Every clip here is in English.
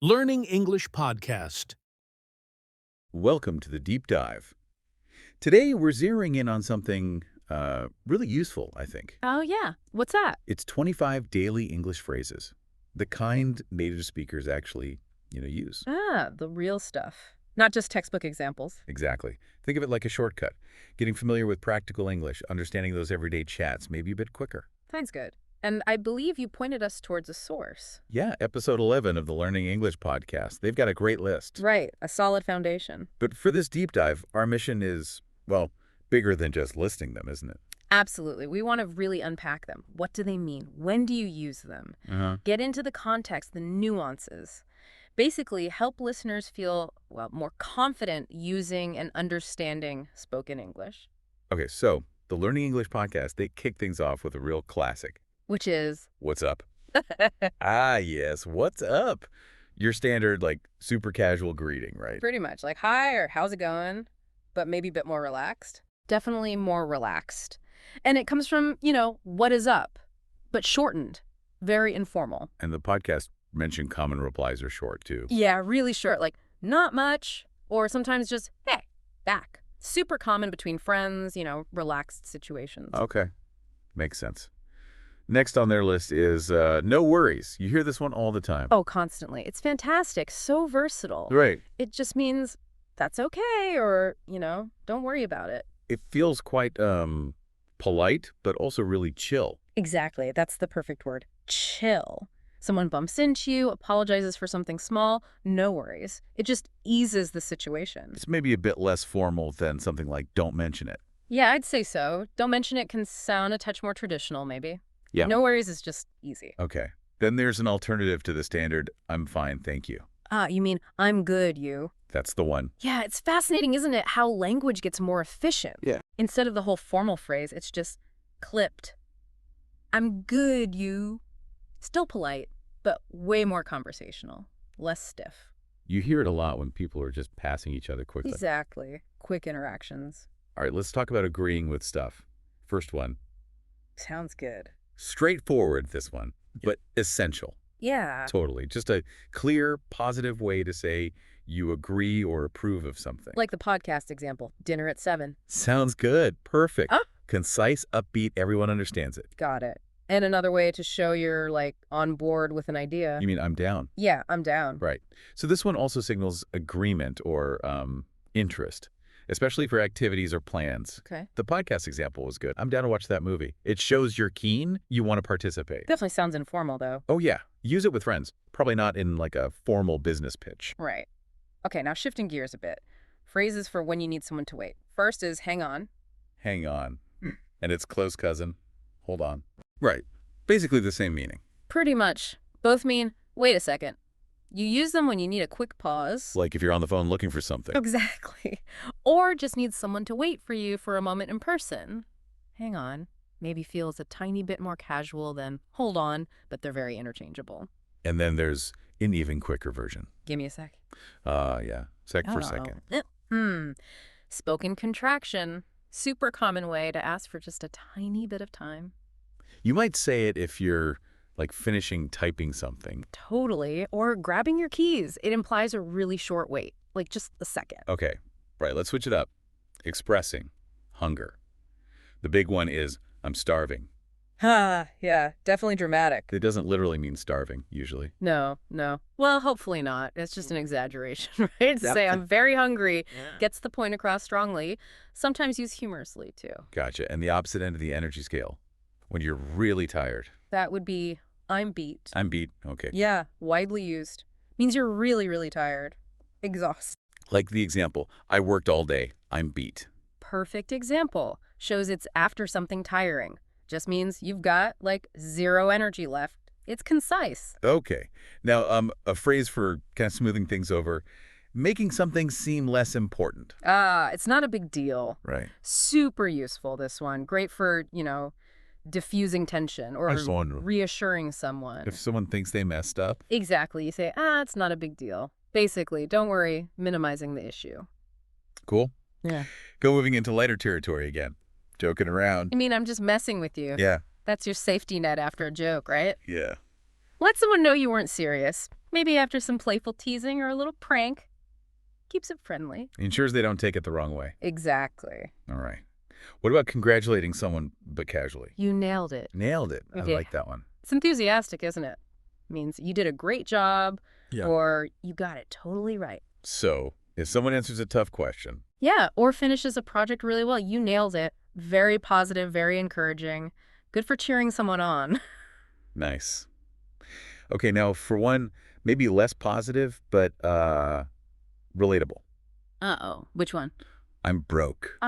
Learning English Podcast. Welcome to the deep dive. Today we're zeroing in on something really useful, I think. Oh, yeah. What's that? It's 25 daily English phrases, the kind native speakers actually, use. Ah, the real stuff. Not just textbook examples. Exactly. Think of it like a shortcut. Getting familiar with practical English, understanding those everyday chats, maybe a bit quicker. Sounds good. And I believe you pointed us towards a source. Yeah, episode 11 of the Learning English podcast. They've got a great list. Right, a solid foundation. But for this deep dive, our mission is, well, bigger than just listing them, isn't it? Absolutely. We want to really unpack them. What do they mean? When do you use them? Get into the context, the nuances. Basically, help listeners feel, well, more confident using and understanding spoken English. Okay, so the Learning English podcast, they kick things off with a real classic. Which is? What's up? Yes, what's up? Your standard, super casual greeting, right? Pretty much. Like, hi, or how's it going? But maybe a bit more relaxed. Definitely more relaxed. And it comes from, what is up? But shortened. Very informal. And the podcast mentioned common replies are short, too. Yeah, really short. Like, not much. Or sometimes just, hey, back. Super common between friends, relaxed situations. Okay. Makes sense. Next on their list is no worries. You hear this one all the time. Oh, constantly. It's fantastic. So versatile. Right. It just means that's okay or, don't worry about it. It feels quite polite, but also really chill. Exactly. That's the perfect word. Chill. Someone bumps into you, apologizes for something small, no worries. It just eases the situation. It's maybe a bit less formal than something like don't mention it. Yeah, I'd say so. Don't mention it can sound a touch more traditional, maybe. Yeah. No worries is just easy. Okay. Then there's an alternative to the standard, I'm fine, thank you. Ah, you mean, I'm good, you. That's the one. Yeah, it's fascinating, isn't it, how language gets more efficient? Yeah. Instead of the whole formal phrase, it's just clipped. I'm good, you. Still polite, but way more conversational. Less stiff. You hear it a lot when people are just passing each other quickly. Exactly. Quick interactions. All right, let's talk about agreeing with stuff. First one. Sounds good. Straightforward, this one, but essential. Yeah. Totally. Just a clear, positive way to say you agree or approve of something. Like the podcast example, dinner at 7. Sounds good. Perfect. Oh. Concise, upbeat, everyone understands it. Got it. And another way to show you're, on board with an idea. You mean I'm down? Yeah, I'm down. Right. So this one also signals agreement or interest, especially for activities or plans. Okay. The podcast example was good. I'm down to watch that movie. It shows you're keen, you want to participate. Definitely sounds informal, though. Oh, yeah. Use it with friends. Probably not in a formal business pitch. Right. Okay, now shifting gears a bit. Phrases for when you need someone to wait. First is hang on. Hang on. And its close cousin, hold on. Right. Basically the same meaning. Pretty much. Both mean, wait a second. You use them when you need a quick pause. Like if you're on the phone looking for something. Exactly. Or just need someone to wait for you for a moment in person. Hang on. Maybe feels a tiny bit more casual than hold on, but they're very interchangeable. And then there's an even quicker version. Give me a sec. Yeah. Sec for a second. Spoken contraction. Super common way to ask for just a tiny bit of time. You might say it if you're finishing typing something. Totally. Or grabbing your keys. It implies a really short wait, just a second. Okay. Right. Let's switch it up. Expressing hunger. The big one is I'm starving. Yeah, definitely dramatic. It doesn't literally mean starving, usually. No. Well, hopefully not. It's just an exaggeration, right? To say I'm very hungry gets the point across strongly. Sometimes used humorously, too. Gotcha. And the opposite end of the energy scale, when you're really tired. That would be I'm beat. I'm beat. Okay. Yeah, widely used. Means you're really, really tired. Exhausted. Like the example, I worked all day. I'm beat. Perfect example. Shows it's after something tiring. Just means you've got, zero energy left. It's concise. Okay. Now, a phrase for kind of smoothing things over, making something seem less important. It's not a big deal. Right. Super useful, this one. Great for, diffusing tension or reassuring someone. If someone thinks they messed up. Exactly. You say, it's not a big deal. Basically, don't worry, minimizing the issue. Cool. Yeah. Go moving into lighter territory again. Joking around. I mean, I'm just messing with you. Yeah. That's your safety net after a joke, right? Yeah. Let someone know you weren't serious. Maybe after some playful teasing or a little prank. Keeps it friendly. Ensures they don't take it the wrong way. Exactly. All right. What about congratulating someone but casually? You nailed it. Nailed it. I Okay. like that one. It's enthusiastic, isn't it? Means you did a great job, or you got it totally right. So, if someone answers a tough question, Yeah, or finishes a project really well. You nailed it. Very positive, very encouraging. Good for cheering someone on. nice. Okay, now for one, maybe less positive, but relatable. Uh-oh. Which one? I'm broke.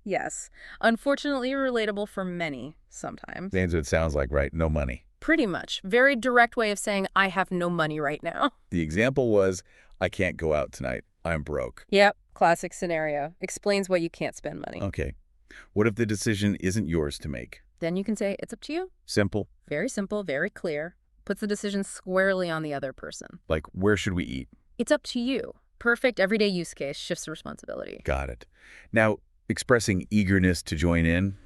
Yes. Unfortunately relatable for many, sometimes. That's what it sounds like, right? No money. Pretty much. Very direct way of saying, I have no money right now. The example was, I can't go out tonight. I'm broke. Yep. Classic scenario. Explains why you can't spend money. Okay. What if the decision isn't yours to make? Then you can say, it's up to you. Simple. Very simple, very clear. Puts the decision squarely on the other person. Like, where should we eat? It's up to you. Perfect everyday use case, shifts the responsibility. Got it. Now, expressing eagerness to join in.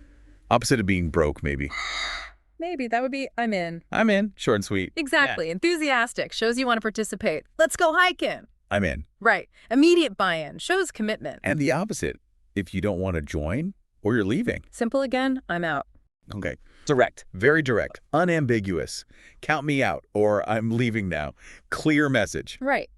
Opposite of being broke, maybe. Maybe that would be, I'm in. I'm in. Short and sweet. Exactly. Enthusiastic. Shows you want to participate. Let's go hiking. I'm in. Right. Immediate buy-in. Shows commitment. And the opposite. If you don't want to join or you're leaving. Simple again, I'm out. Okay. Direct. Very direct. Unambiguous. Count me out or I'm leaving now. Clear message. Right.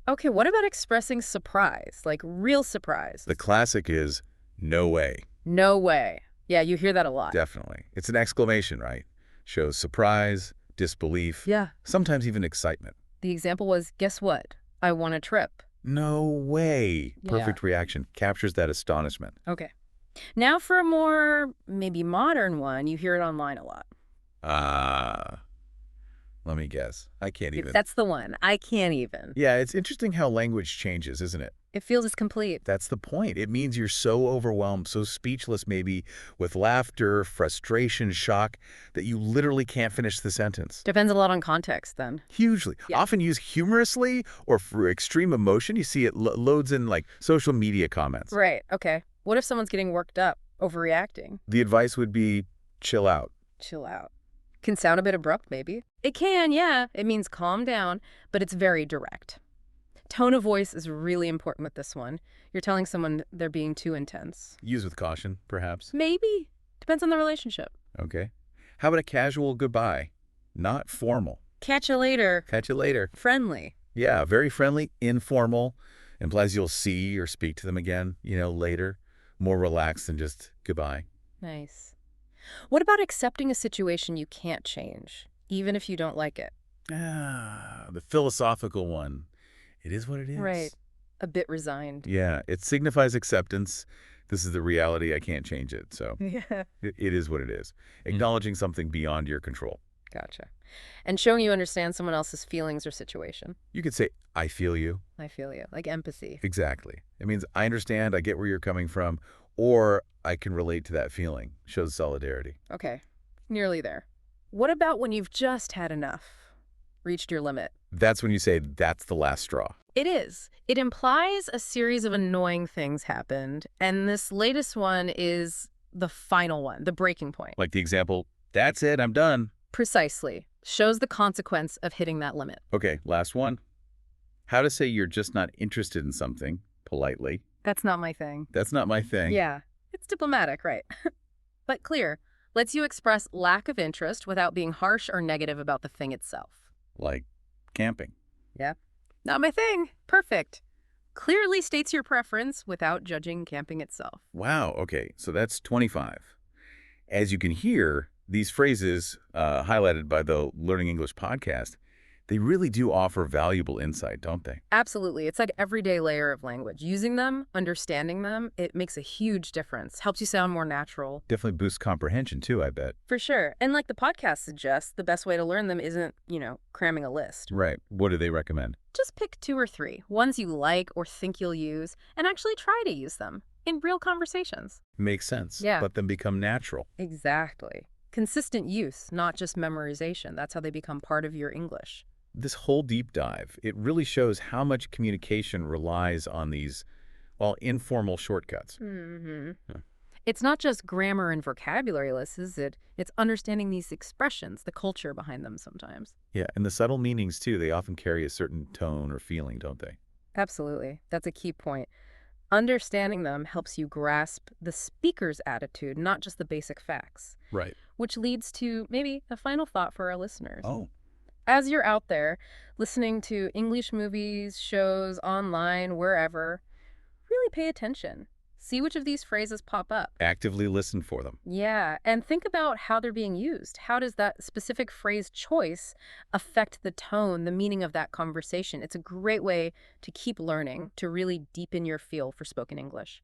Okay, what about expressing surprise? Like real surprise? The classic is no way. No way. Yeah, you hear that a lot. Definitely. It's an exclamation, right? Shows surprise, disbelief, Yeah. sometimes even excitement. The example was, guess what? I won a trip. No way. Yeah. Perfect reaction. Captures that astonishment. Okay. Now for a more, maybe modern one, you hear it online a lot. Let me guess. I can't even. That's the one. I can't even. Yeah, it's interesting how language changes, isn't it? It feels as complete. That's the point. It means you're so overwhelmed, so speechless maybe, with laughter, frustration, shock, that you literally can't finish the sentence. Depends a lot on context then. Hugely. Yeah. Often used humorously or for extreme emotion. You see it loads in like social media comments. Right. Okay. What if someone's getting worked up, overreacting? The advice would be chill out. Chill out. Can sound a bit abrupt, maybe. It can, yeah. It means calm down, but it's very direct. Tone of voice is really important with this one. You're telling someone they're being too intense. Use with caution, perhaps. Maybe. Depends on the relationship. Okay. How about a casual goodbye? Not formal. Catch you later. Catch you later. Friendly. Yeah, very friendly, informal. Implies you'll see or speak to them again, later. More relaxed than just goodbye. Nice. What about accepting a situation you can't change, even if you don't like it? The philosophical one. It is what it is. Right. A bit resigned. Yeah, it signifies acceptance. This is the reality. I can't change it. So Yeah. it is what it is. Acknowledging something beyond your control. Gotcha. And showing you understand someone else's feelings or situation. You could say, I feel you. I feel you. Like empathy. Exactly. It means I understand, I get where you're coming from, or I can relate to that feeling. Shows solidarity. Okay. Nearly there. What about when you've just had enough? Reached your limit? That's when you say that's the last straw. It is. It implies a series of annoying things happened, and this latest one is the final one, the breaking point. Like the example, that's it, I'm done. Precisely. Shows the consequence of hitting that limit. Okay, last one. How to say you're just not interested in something, politely. That's not my thing. That's not my thing. Yeah. It's diplomatic, right? But clear. Lets you express lack of interest without being harsh or negative about the thing itself. Like camping. Yeah. Not my thing. Perfect. Clearly states your preference without judging camping itself. Wow, okay, so that's 25. As you can hear, these phrases highlighted by the Learning English podcast, they really do offer valuable insight, don't they? Absolutely. It's like everyday layer of language. Using them, understanding them, it makes a huge difference. Helps you sound more natural. Definitely boosts comprehension too, I bet. For sure. And like the podcast suggests, the best way to learn them isn't, cramming a list. Right. What do they recommend? Just pick 2 or 3, ones you like or think you'll use, and actually try to use them in real conversations. Makes sense. Yeah. Let them become natural. Exactly. Consistent use, not just memorization. That's how they become part of your English. This whole deep dive, it really shows how much communication relies on these, informal shortcuts. Mm-hmm. Yeah. It's not just grammar and vocabulary lists, is it? It's understanding these expressions, the culture behind them sometimes. Yeah, and the subtle meanings, too, they often carry a certain tone or feeling, don't they? Absolutely. That's a key point. Understanding them helps you grasp the speaker's attitude, not just the basic facts, Right. which leads to maybe a final thought for our listeners. Oh. As you're out there listening to English movies, shows, online, wherever, really pay attention. See which of these phrases pop up. Actively listen for them. Yeah, and think about how they're being used. How does that specific phrase choice affect the tone, the meaning of that conversation? It's a great way to keep learning, to really deepen your feel for spoken English.